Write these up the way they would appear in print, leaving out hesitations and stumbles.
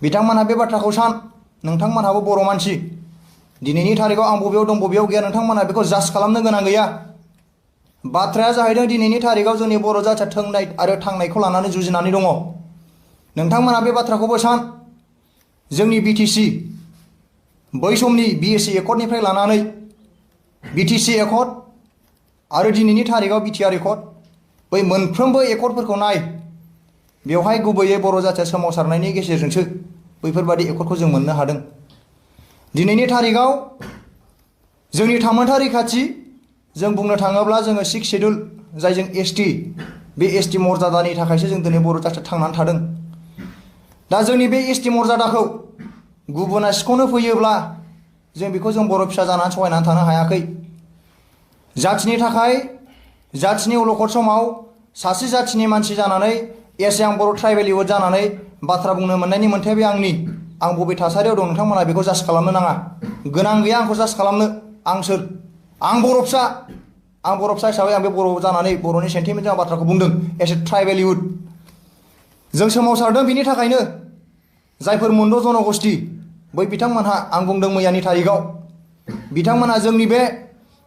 बिथांमोनहा बे बाथ्राखौ सान नोंथांमोनहाबो बर' मानसि दिनैनि थारिखआव आं बबेयाव दं बबेयाव गैया नोंथांमोनहा बेखौ जाज खालामनो गोनां गैया। बाथ्राया जाहैदों दिनैनि थारिखआव जोंनि बर' जाथिया थोंनाय आरो थांनायखौ लानानै जुजिनानै दङ। नोंथांमोनहा बे बाथ्राखौबो सान जोंनि बिटिसि बै समनि बिएसि एकर्डनिफ्राय लानानै बिटिसि एकर्ड आरो दिनैनि थारिखआव बिटिआर एकर्ड बै मोनफ्रोमबो एकर्डफोरखौ नाय बेवहाय गुबैयै बर' जाथिया सोमावसारनायनि गेजेरजोंसो बैफोरबादि एकर्डखौ जों मोननो हादों। दिनैनि थारिखआव जोंनि थामोनथा रैखाथि जों बुंनो थाङोब्ला जोङो 6 शेड्युल जायजों एसटि बे एसटि मर्यादानि थाखायसो जों दिनै बर' जाथिया थांनानै थादों। दा जोंनि बे एसटि मर्यादाखौ गुबुना सिख'नो फैयोब्ला जों बेखौ जों बर' फिसा जानानै सहायनानै थानो हायाखै। जाथिनि थाखाय जाथिनि अलखद समाव सासे जाथिनि मानसि जानानै एसे आं बर' ट्राइबेल इउथ जानानै बाथ्रा बुंनो मोननायनि मोन्थाय बे आंनि आं बबे थासारियाव दं नोंथांमोना बेखौ जाज खालामनो नाङा। गोनां गैया आंखौ जाज खालामनो। आं सोर? आं बर' फिसा। आं बर' फिसा हिसाबै आं बे बर' जानानै बर'नि सेन्टिमेन्टजों आं बाथ्राखौ बुंदों एस ए ट्राइबेल इउथ। जों सोमावसारदों बिनि थाखायनो जायफोर मोनद' जनगोष्ठी बै बिथांमोनहा आं बुंदों मैयानि थारिखआव बिथांमोनहा जोंनि बे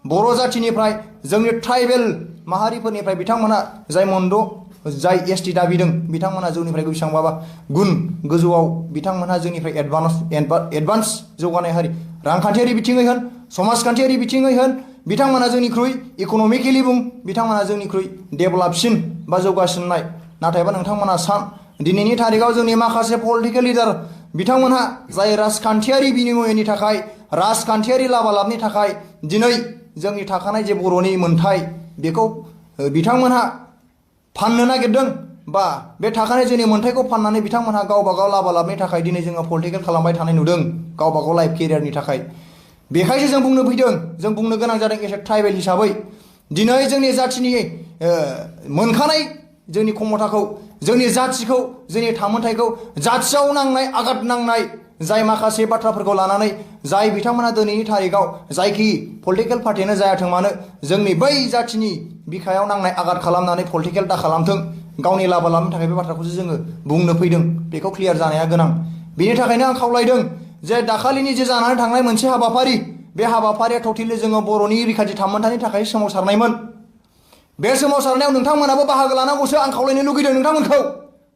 बर' जाथिनिफ्राय जोंनि ट्राइबेल माहारिफोरनिफ्राय बिथांमोनहा जाय मोनद' जाय एसटि दाबिदों बिथांमोनहा जोंनिफ्राय बेसेबांबा गुन गोजौआव बिथांमोनहा जोंनिफ्राय एडभान्स जौगानाय हारि रांखान्थियारि बिथिङै होन समाजखान्थियारि बिथिङै होन बिथांमोनहा जोंनिख्रुइ इक'नमिकेलि बुं बिथांमोनहा जोंनिख्रुइ डेभेलपसिन बा जौगासिननाय। नाथायबा नोंथांमोनहा सान दिनैनि थारिखआव जोंनि माखासे पलिटिकेल लिडार बिथांमोनहा जाय राजखान्थियारि बिनिमयनि थाखाय राजखान्थियारि लाबालाबनि थाखाय दिनै जोंनि थाखानाय जे बर'नि मोन्थाय बेखौ बिथांमोनहा फाननो नागिरदों बा बे थाखानाय जोंनि मोन्थायखौ फाननानै बिथांमोनहा गावबा गाव लाबालाबनि थाखाय दिनै जोङो पलिटिकेल खालामबाय थानाय नुदों गावबा गाव लाइफ केरियारनि थाखाय। बेखायसो जों बुंनो फैदों जों बुंनो गोनां जादों एसे ट्राइबेल हिसाबै दिनै जोंनि जाथिनि मोनखानाय जोंनि क्षमताखौ जोंनि जाथिखौ जोंनि थामोनथायखौ जाथियाव नांनाय आघात नांनाय जाय माखासे बाथ्राफोरखौ लानानै जाय बिथांमोना दिनैनि थारिखआव जायखि पलिटिकेल पार्टियानो जायाथों मानो जोंनि बै जाथिनि बिखायाव नांनाय आघात खालामनानै पलिटिकेल दा खालामथों गावनि लाबा लाबनि थाखाय बे बाथ्राखौसो जोङो बुंनो फैदों बेखौ क्लियार जानाया गोनां। बेनि थाखायनो आं खावलायदों जे दाखालिनि जे जानानै थांनाय मोनसे हाबाफारि बे हाबाफारिया टटेलि जोङो बर'नि रैखाथि थामोनथानि थाखाय सोमावसारनायमोन। बे सोमावसारनायाव नोंथांमोनाबो बाहागो लानांगौसो आं खावलायनो लुगैदों नोंथांमोनखौ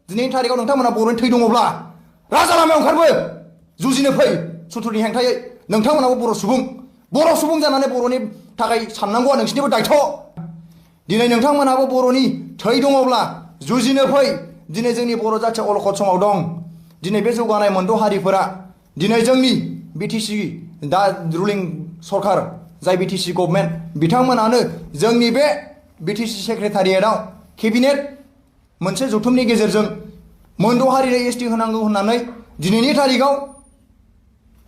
दिनैनि थारिखआव नोंथांमोना बर'नि थै दङब्ला राजा लामायाव ओंखारबो जुजिनो फै सुथुरनि हेंथायै। नोंथांमोनाबो बर' सुबुं जानानै बर'नि थाखाय साननांगौआ नोंसिनिबो दायथ'। दिनै नोंथांमोनाबो बर'नि थै दङब्ला जुजिनो फै। दिनै जोंनि बर' जाथिया अलखद समाव दं। दिनै बे जौगानाय मोनद' हारिफोरा दिनै जोंनि बिटिसि दा रुलिं सरकार जाय बिटिसि गभर्नमेन्ट बिथांमोनानो जोंनि बे बिटिसि सेक्रेटारियेटआव केबिनेट मोनसे जथुमनि गेजेरजों मोनद' हारिनो एसटि होनांगौ होननानै दिनैनि थारिखआव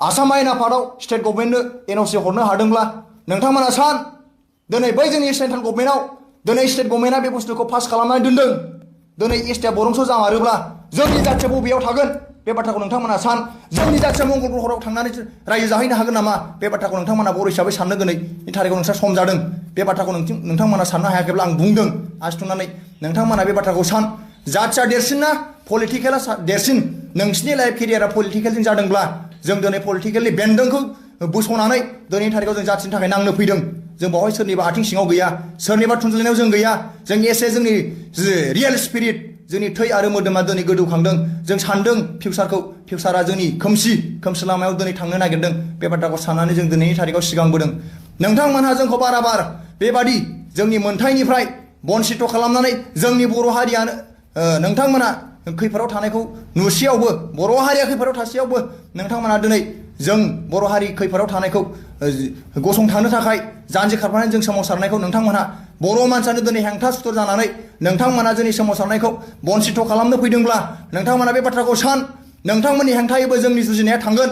आसाम आयेन आफादाव स्टेट गभर्नमेन्टनो एनअसि हरनो हादोंब्ला नोंथांमोना सान दिनै बै जोंनि सेन्ट्रेल गभर्नमेन्टआव दिनै स्टेट गभर्नमेन्टआ बे बुस्थुखौ पास खालामनानै दोनदों। दिनै एसटिया बरंस' जामारोब्ला जोंनि जाथिया बबेयाव थागोन बे बाथ्राखौ नोंथांमोना सान। जोंनि जाथिया मंगल ग्रह'आव थांनानै रायजो जाहैनो हागोन नामा बे बाथ्राखौ नोंथांमोना बर' हिसाबै साननो गोनांनि थारिखआव नोंस्रा सम जादों। बे बाथ्राखौ नोंथांमोना साननो हायाखैब्ला आं बुंदों आसिथुनानै नोंथांमोना बे बाथ्राखौ सान। जाथिया देरसिन ना पलिटिकेला देरसिन? नोंसिनि लाइफ केरियारा पलिटिकेलजों जादोंब्ला जों दिनै पलिटिकेलनि बेन्दोंखौ बोस'नानै दिनैनि थारिखआव जों जाथिनि थाखाय नांनो फैदों। जों बावहाय सोरनिबा आथिं सिङाव गैया सोरनिबा थुनज्लायनायाव जों गैया। जों एसे जोंनि रियेल स्पिरिट जोंनि थै आरो मोदोमा दिनै गोदौखांदों। जों सानदों फिउचारा जोंनि खोमसि लामायाव दिनै थांनो नागिरदों। बे बाथ्राखौ साननानै जों दिनैनि थारिखआव सिगांबोदों। नोंथांमोनहा जोंखौ बाराबार बेबादि जोंनि मोन्थायनिफ्राय बन्सित खालामनानै जोंनि बर' हारियानो नोंथांमोना खैफोदाव थानायखौ नुसेयावबो बर' हारिया खैफोदाव थासेयावबो नोंथांमोना दिनै जों बर' हारि खैफोदाव थानायखौ गसंथानो थाखाय जानजि खारफानानै जों सोमावसारनायखौ नोंथांमोनहा बर' मानसियानो दिनै हेंथा सुथुर जानानै नोंथांमोना जोंनि सोमावसारनायखौ बन्सित खालामनो फैदोंब्ला नोंथांमोना बे बाथ्राखौ सान। नोंथांमोननि हेंथायैबो जोंनि जुजिनाया थांगोन।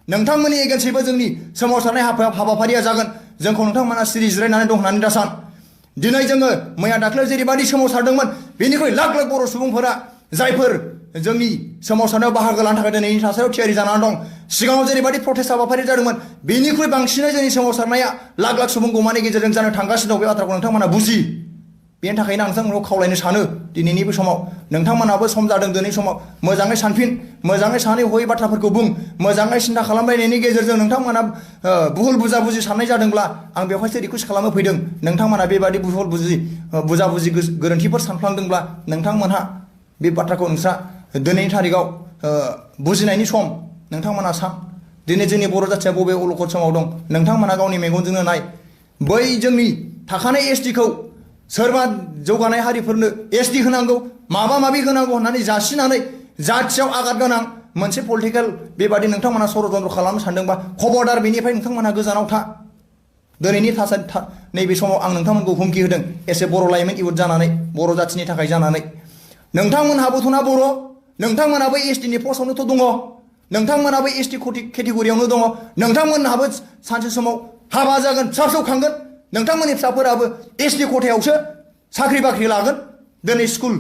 नोंथांमोननि एगेन्स्टैबो जोंनि सोमावसारनाय हाबाफारिया जागोन। जोंखौ नोंथांमोना सिरि जिरायनानै दं होननानै दा सान। दिनै जोङो मैया दाख्लैयाव जेरैबादि सोमावसारदोंमोन बेनिख्रुइ लाख लाख बर' सुबुंफोरा जायफोर जोंनि सोमावसारनायाव बाहागो लानो थाखाय दिनैनि थासारियाव थियारि जानानै दं। सिगाङाव जेरैबादि प्रटेस्ट हाबाफारि जादोंमोन बेनिख्रुइ बांसिनै जोंनि सोमावसारनाया लाख लाख सुबुं गमानि गेजेरजों जानो थांगासिनो दं। बे बाथ्राखौ नोंथांमोना बुजि। बेनि थाखायनो आं नोंथांमोनखौ खावलायनो सानो दिनैनि बे समाव नोंथांमोनाबो सम जादों दिनै समाव मोजाङै सानफिन मोजाङै सानै हयै बाथ्राफोरखौ बुं मोजाङै सिन्था खालामलायनायनि गेजेरजों नोंथांमोना भुल बुजा-बुजि साननाय जादोंब्ला आं बेवहायसो रिकुवेस्ट खालामनो फैदों नोंथांमोना बेबादि भुल बुजा-बुजि गोरोन्थिफोर सानफ्लांदोंब्ला नोंथांमोनहा बे बाथ्राखौ नोंस्रा दिनैनि थारिखआव बुजिनायनि सम नोंथांमोना सान दिनै जोंनि बर' जाथिया बबे अलखद समाव दं नोंथांमोना गावनि मेगनजोंनो नाय बै जोंनि थाखानाय एसटिखौ सोरबा जौगानाय हारिफोरनो एसटि होनांगौ माबा माबि होनांगौ होननानै जासिनानै जाथियाव आघात गोनां मोनसे पलिटिकेल बेबादि नोंथांमोना षड़यन्त्र खालामनो सानदोंबा खबरदार बेनिफ्राय नोंथांमोना गोजानाव था दिनैनि थासारि नैबे समाव आं नोंथांमोनखौ हुमखि होदों एसे बर' लाइमोन इयुथ जानानै बर' जाथिनि थाखाय जानानै नोंथांमोनहाबोथ' ना बर' नोंथांमोनाबो एसटिनि पस्टआवनोथ' दङ नोंथांमोनाबो एसटि केटेगरियावनो दङ नोंथांमोनहाबो सानसे समाव हाबा जागोन फिसा फिसौ खांगोन नोंथांमोननि फिसाफोराबो एसटि खथायावसो साख्रि बाख्रि लागोन दिनै स्कुल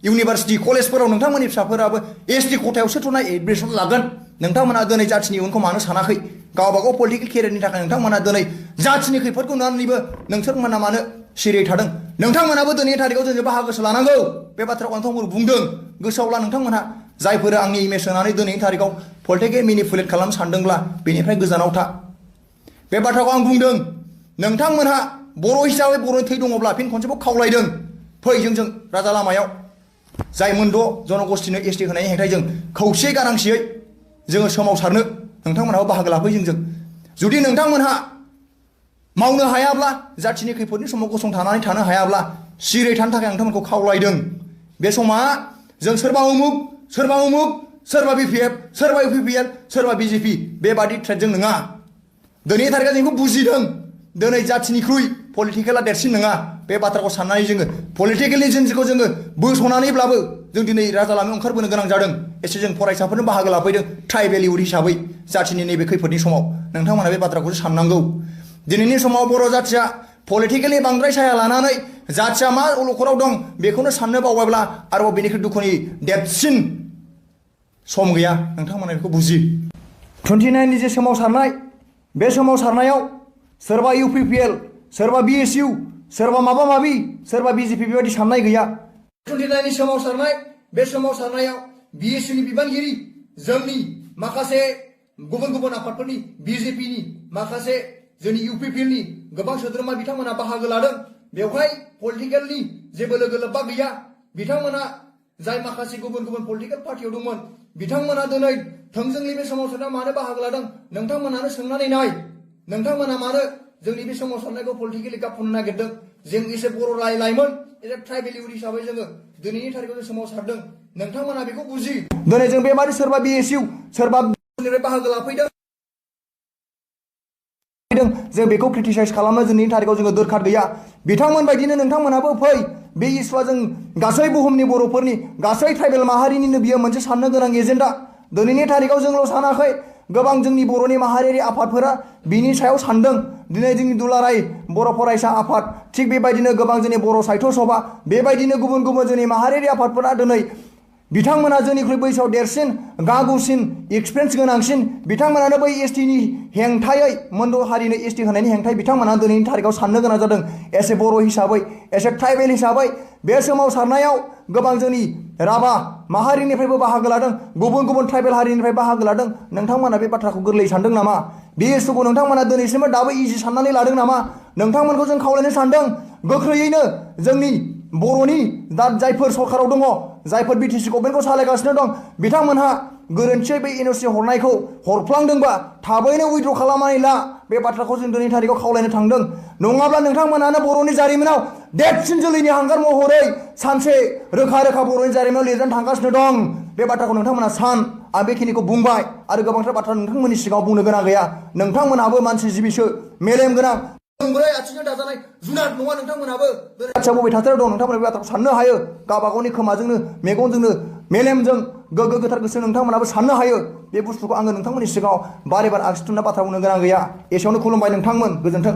इउनिभार्सिटि कलेजफोराव नोंथांमोननि फिसाफोराबो एसटि खथायावसोथ' ना एडमिसन लागोन नोंथांमोना दिनै जाथिनि इयुनखौ मानो सानाखै गावबागाव पलिटिकेल केरियारनि थाखाय नोंथांमोना दिनै जाथिनि खैफोदखौ नुनानैबो नोंथांमोना मानो सिरियै थादों नोंथांमोनाबो दिनैनि थारिखआव जों बाहागोसो लानांगौ बे बाथ्राखौ नोंथांमोन बुंदों गोसोआवला नोंथांमोनहा जायफोरा आंनि इमेज होनानै दिनैनि थारिखआव पलिटिकेल मेनिपुलेट खालामनो सानदोंब्ला बेनिफ्राय गोजानाव था बे बाथ्राखौ आं बुंदों नोंथांमोनहा बर' हिसाबै बर'नि थै दङब्ला फिन खनसेबाव खावलायदों फै जों राजा लामायाव जाय मोनद' जनगोष्ठीनो एसटि होनायनि हेंथायै जों खौसेयै गारांसियै जोङो सोमावसारनो नोंथांमोनहाबो बाहागो लाफै जोंजों जुदि नोंथांमोनहा मावनो हायाब्ला जाथिनि खैफोदनि समाव गसंथानानै थानो हायाब्ला सिरियै थानो थाखाय नोंथांमोनखौ खावलायदों बे समा जों सोरबा उमुक सोरबा बिपिएफ सोरबा इउपिपिएल सोरबा बिजेपि बेबादि थ्रेडजों नङा दिनैनि थारिखआव जों बेखौ बुजिदों दिनै जाथिनिख्रुइ पलिटिकेला देरसिन नङा बे बाथ्राखौ साननानै जोङो पलिटिकेलनि जिनिसखौ जोङो बोस'नानैब्लाबो जों दिनै राजा लामायाव ओंखारबोनो गोनां जादों एसे जों फरायसाफोरनो बाहागो लाफैदों ट्राइबेल इयुथ हिसाबै जाथिनि नैबे खैफोदनि समाव नोंथांमोना बे बाथ्राखौसो साननांगौ दिनैनि समाव बर' जाथिया पलिटिकेलि बांद्राय साया लानानै जाथिया मा अलखदाव दं बेखौनो साननो बावबायब्ला आरोबाव बेनिख्रुइ दुखुनि देरसिन सम गैया नोंथांमोना बेखौ बुजि 29नि जे सोमावसारनाय बे सोमावसारनायाव सोरबा इउपिपिएल सोरबा बिएसइउ सोरबा माबा माबि सोरबा बिजेपि बेबायदि साननाय गैया 29नि सोमावसारनाय बे सोमावसारनायाव बिएसइउनि बिबानगिरि जोंनि माखासे गुबुन आफादफोरनि बिजेपिनि माखासे जोंनि इउपिपिएलनि गोबां सोद्रोमा बिथांमोना बाहागो लादों बेवहाय पलिटिकेलनि जेबो लोगो लोब्बा गैया बिथांमोना जाय माखासे गुबुन पलिटिकेल पार्टियाव दंमोन बिथांमोना दिनै थोंजोंनि बे सोमावसारनायाव मानो बाहागो लादों नोंथांमोनानो सोंनानै नाय नोंथांमोना मानो जोंनि बे सोमावसारनायखौ पलिटिकेलि गाबख'नो नागिरदों जों एसे बर' लाइमोन एसे ट्राइबेल इयुथ हिसाबै जोङो दिनैनि थारिखआव जों सोमावसारदों नोंथांमोना बेखौ बुजि दिनै जों बेबादि सोरबा बिएसइउ सोरबा बाहागो लाफैदों जों बेखौ क्रिटिसाइज खालामनो दिनैनि थारिखआव जोङो दोरखार गैया बिथांमोन बायदिनो नोंथांमोनाबो फै बे इस्युआ जों गासै बुहुमनि बर'फोरनि गासै ट्राइबेल माहारिनिनो बियो मोनसे साननो गोनां एजेन्डा दिनैनि थारिखआव जोंल' सानाखै गोबां जोंनि बर'नि माहारियारि आफादफोरा बिनि सायाव सानदों दिनै जोंनि दुलाराय बर' फरायसा आफाद थिग बेबायदिनो गोबां जोंनि बर' साहित्य सभा बेबायदिनो गुबुन जोंनि माहारियारि आफादफोरा दिनै बिथांमोना जोंनिख्रुइ बैसोआव देरसिन गागौसिन एक्सपिरियेन्स गोनांसिन बिथांमोनानो बै एसटिनि हेंथायै मोनद' हारिनो एसटि होनायनि हेंथायै बिथांमोना दिनैनि थारिखआव साननो गोनां जादों एसे बर' हिसाबै एसे ट्राइबेल हिसाबै बे सोमावसारनायाव गोबां जोंनि राभा माहारिनिफ्रायबो बाहागो लादों गुबुन ट्राइबेल हारिनिफ्राय बाहागो लादों नोंथांमोना बे बाथ्राखौ गोरलै सानदों नामा बे इस्युखौ नोंथांमोना दिनैसिमबो दाबो इजि साननानै लादों नामा नोंथांमोनखौ जों खावलायनो सानदों गोख्रैयैनो जोंनि बर'नि दा जायफोर सरकाराव दङ जायफोर बिटिसि गभर्नमेन्टखौ सालायगासिनो दं बिथांमोनहा गोरोन्थियै बे एनअसि हरनायखौ हरफ्लांदोंबा थाबैनो उइथ्र खालामनानै ला बे बाथ्राखौ जों दिनैनि थारिखआव खावलायनो थांदों नङाब्ला नोंथांमोनानो बर'नि जारिमिनाव देरसिन जोलैनि हांगार महरै सानसे रोखा बर'नि जारिमिनाव लिरजानो थांगासिनो दं बे बाथ्राखौ नोंथांमोना सान आं बेखिनिखौ बुंबाय आरो गोबांथार बाथ्रा नोंथांमोननि सिगाङाव बुंनो गोनां गैया नोंथांमोनहाबो मानसि जिबिसो मेलेम गोनां मोनब्रै आथिंजों दाजानाय जुनार नङा नोंथांमोनाबो आथिया बबे थासारियाव दं नोंथांमोना बे बाथ्राखौ साननो हायो गावबा गावनि खोमाजोंनो मेगनजोंनो मेलेमजों गोग्गो गोथार गोसो नोंथांमोनाबो साननो हायो बे बुस्थुखौ आङो नोंथांमोननि सिगाङाव बारे आगसिथुना बाथ्रा बुंनो गोनां गैया एसेयावनो खुलुमबाय नोंथांमोन गोजोन्थों